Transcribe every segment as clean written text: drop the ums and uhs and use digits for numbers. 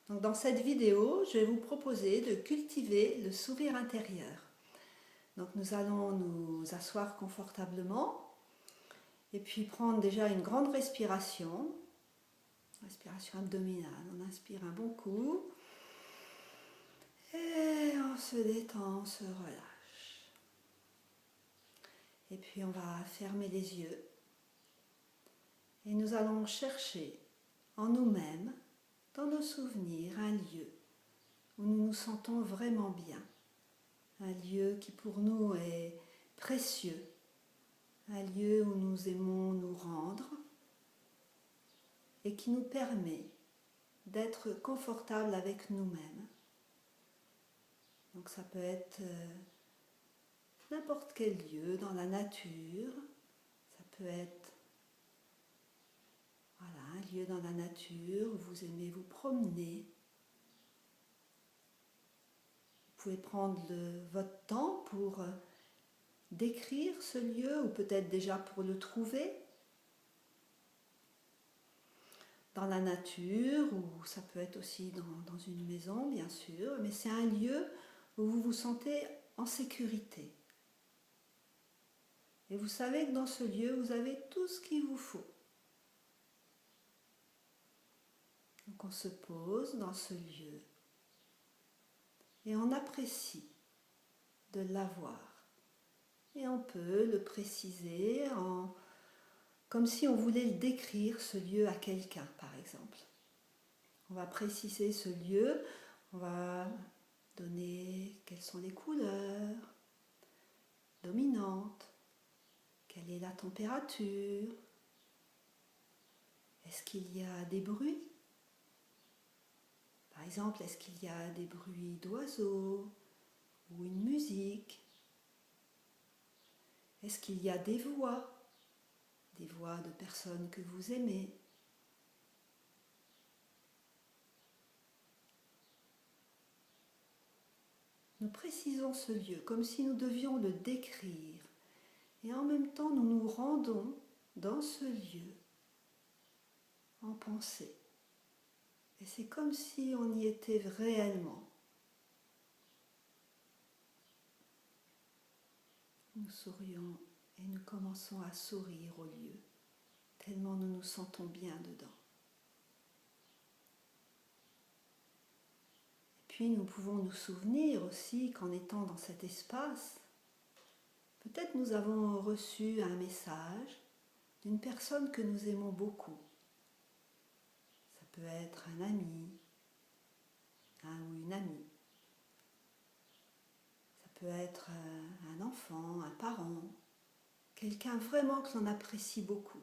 Donc dans cette vidéo, je vais vous proposer de cultiver le sourire intérieur. Donc nous allons nous asseoir confortablement et puis prendre déjà une grande respiration abdominale. On inspire un bon coup et on se détend, on se relâche. Et puis on va fermer les yeux et nous allons chercher en nous-mêmes, dans nos souvenirs, un lieu où nous nous sentons vraiment bien. Un lieu qui pour nous est précieux, un lieu où nous aimons nous rendre et qui nous permet d'être confortable avec nous-mêmes. Donc ça peut être n'importe quel lieu dans la nature, ça peut être un lieu dans la nature où vous aimez vous promener. Vous pouvez prendre votre temps pour décrire ce lieu ou peut-être déjà pour le trouver. Dans la nature, ou ça peut être aussi dans une maison, bien sûr, mais c'est un lieu où vous vous sentez en sécurité. Et vous savez que dans ce lieu, vous avez tout ce qu'il vous faut. Donc on se pose dans ce lieu et on apprécie de l'avoir. Et on peut le préciser comme si on voulait le décrire, ce lieu, à quelqu'un, par exemple. On va préciser ce lieu, on va donner quelles sont les couleurs dominantes, quelle est la température, est-ce qu'il y a des bruits? Par exemple, est-ce qu'il y a des bruits d'oiseaux ou une musique? Est-ce qu'il y a des voix de personnes que vous aimez? Nous précisons ce lieu comme si nous devions le décrire et en même temps nous nous rendons dans ce lieu en pensée. Et c'est comme si on y était réellement. Nous sourions et nous commençons à sourire au lieu, tellement nous nous sentons bien dedans. Et puis nous pouvons nous souvenir aussi qu'en étant dans cet espace, peut-être nous avons reçu un message d'une personne que nous aimons beaucoup. Ça peut être un ami, un ou une amie. Ça peut être un enfant, un parent, quelqu'un vraiment que l'on apprécie beaucoup.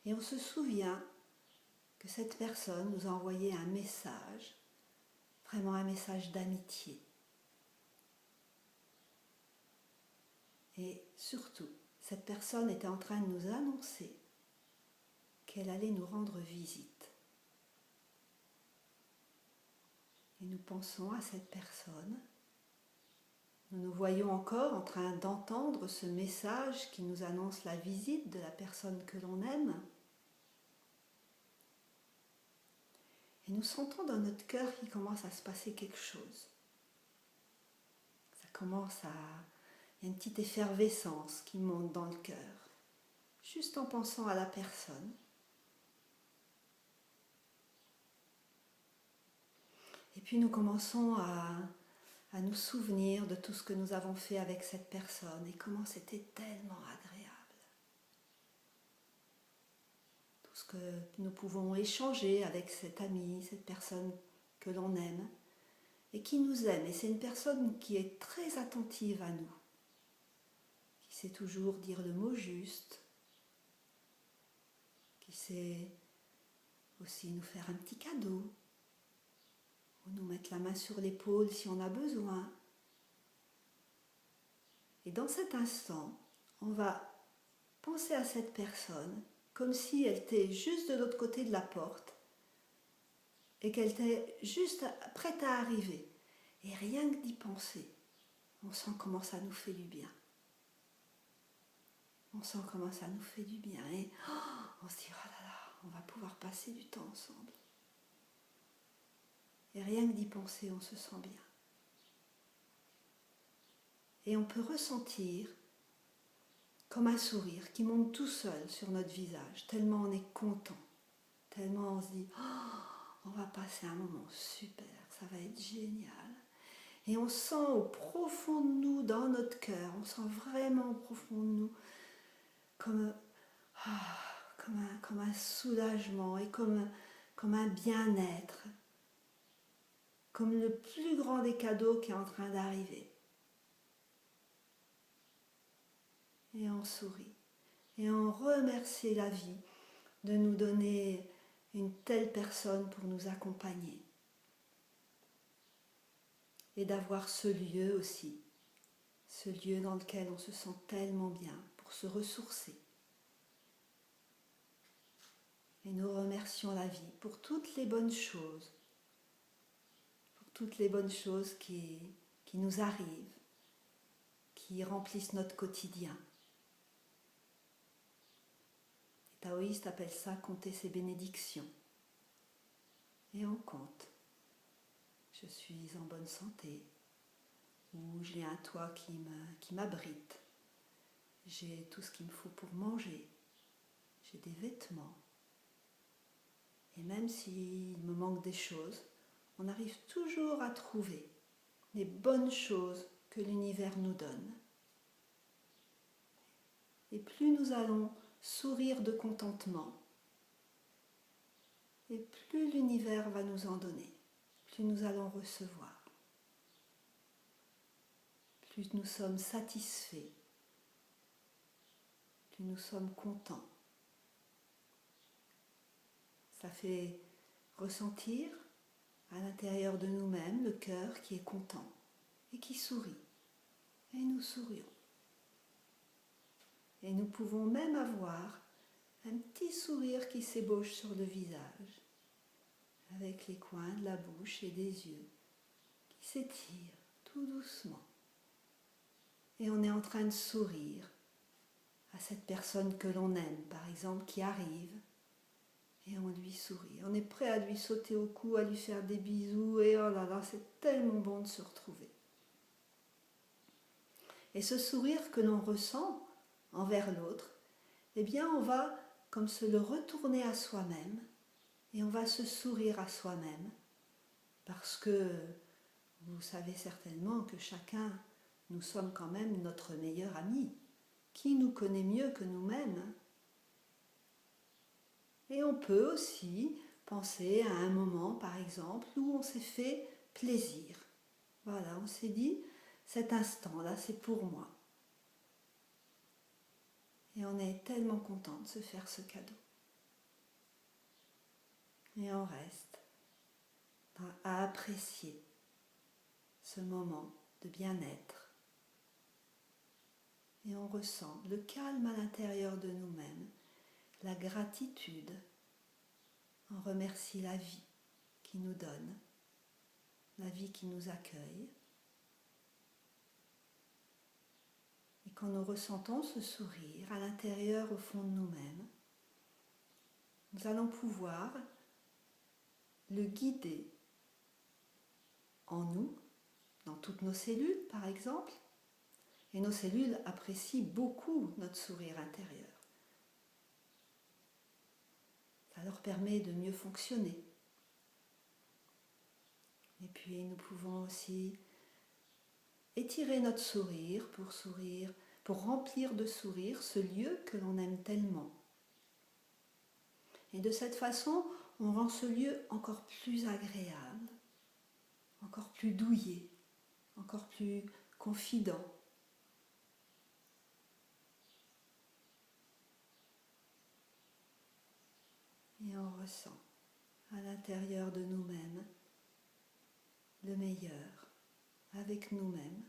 Et on se souvient que cette personne nous a envoyé un message, vraiment un message d'amitié. Et surtout, cette personne était en train de nous annoncer qu'elle allait nous rendre visite. Et nous pensons à cette personne. Nous nous voyons encore en train d'entendre ce message qui nous annonce la visite de la personne que l'on aime. Et nous sentons dans notre cœur qu'il commence à se passer quelque chose. Il y a une petite effervescence qui monte dans le cœur, juste en pensant à la personne. Et puis nous commençons à nous souvenir de tout ce que nous avons fait avec cette personne et comment c'était tellement agréable. Tout ce que nous pouvons échanger avec cet ami, cette personne que l'on aime et qui nous aime. Et c'est une personne qui est très attentive à nous, qui sait toujours dire le mot juste, qui sait aussi nous faire un petit cadeau, ou nous mettre la main sur l'épaule si on a besoin. Et dans cet instant, on va penser à cette personne comme si elle était juste de l'autre côté de la porte et qu'elle était juste prête à arriver. Et rien que d'y penser, on sent comment ça nous fait du bien. On sent comment ça nous fait du bien et on se dit, oh là là, on va pouvoir passer du temps ensemble. Et rien que d'y penser, on se sent bien. Et on peut ressentir comme un sourire qui monte tout seul sur notre visage, tellement on est content, tellement on se dit oh, on va passer un moment super, ça va être génial. Et on sent au profond de nous, dans notre cœur, on sent vraiment au profond de nous comme un soulagement et comme un bien-être, comme le plus grand des cadeaux qui est en train d'arriver. Et on sourit. Et on remercie la vie de nous donner une telle personne pour nous accompagner. Et d'avoir ce lieu aussi, ce lieu dans lequel on se sent tellement bien pour se ressourcer. Et nous remercions la vie pour toutes les bonnes choses, qui nous arrivent, qui remplissent notre quotidien. Les taoïstes appellent ça compter ses bénédictions. Et on compte. Je suis en bonne santé, ou j'ai un toit qui m'abrite, j'ai tout ce qu'il me faut pour manger, j'ai des vêtements. Et même s'il me manque des choses, on arrive toujours à trouver les bonnes choses que l'univers nous donne. Et plus nous allons sourire de contentement, et plus l'univers va nous en donner, plus nous allons recevoir, plus nous sommes satisfaits, plus nous sommes contents. Ça fait ressentir à l'intérieur de nous-mêmes le cœur qui est content et qui sourit. Et nous sourions. Et nous pouvons même avoir un petit sourire qui s'ébauche sur le visage, avec les coins de la bouche et des yeux qui s'étirent tout doucement. Et on est en train de sourire à cette personne que l'on aime, par exemple, qui arrive, et on lui sourit. On est prêt à lui sauter au cou, à lui faire des bisous, et oh là là, c'est tellement bon de se retrouver. Et ce sourire que l'on ressent envers l'autre, eh bien on va comme se le retourner à soi-même, et on va se sourire à soi-même, parce que vous savez certainement que chacun, nous sommes quand même notre meilleur ami. Qui nous connaît mieux que nous-mêmes? Et on peut aussi penser à un moment, par exemple, où on s'est fait plaisir. Voilà, on s'est dit, cet instant-là, c'est pour moi. Et on est tellement content de se faire ce cadeau. Et on reste à apprécier ce moment de bien-être. Et on ressent le calme à l'intérieur de nous-mêmes, la gratitude. On remercie la vie qui nous donne, la vie qui nous accueille. Et quand nous ressentons ce sourire à l'intérieur, au fond de nous-mêmes, nous allons pouvoir le guider en nous, dans toutes nos cellules par exemple. Et nos cellules apprécient beaucoup notre sourire intérieur. Ça leur permet de mieux fonctionner. Et puis nous pouvons aussi étirer notre sourire, pour remplir de sourire ce lieu que l'on aime tellement. Et de cette façon, on rend ce lieu encore plus agréable, encore plus douillet, encore plus confident. Et on ressent à l'intérieur de nous-mêmes le meilleur avec nous-mêmes.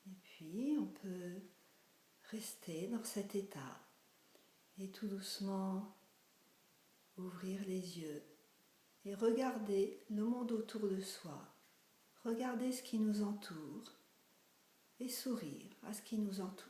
Et puis on peut rester dans cet état et tout doucement ouvrir les yeux et regarder le monde autour de soi, regarder ce qui nous entoure et sourire à ce qui nous entoure.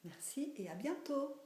Merci et à bientôt.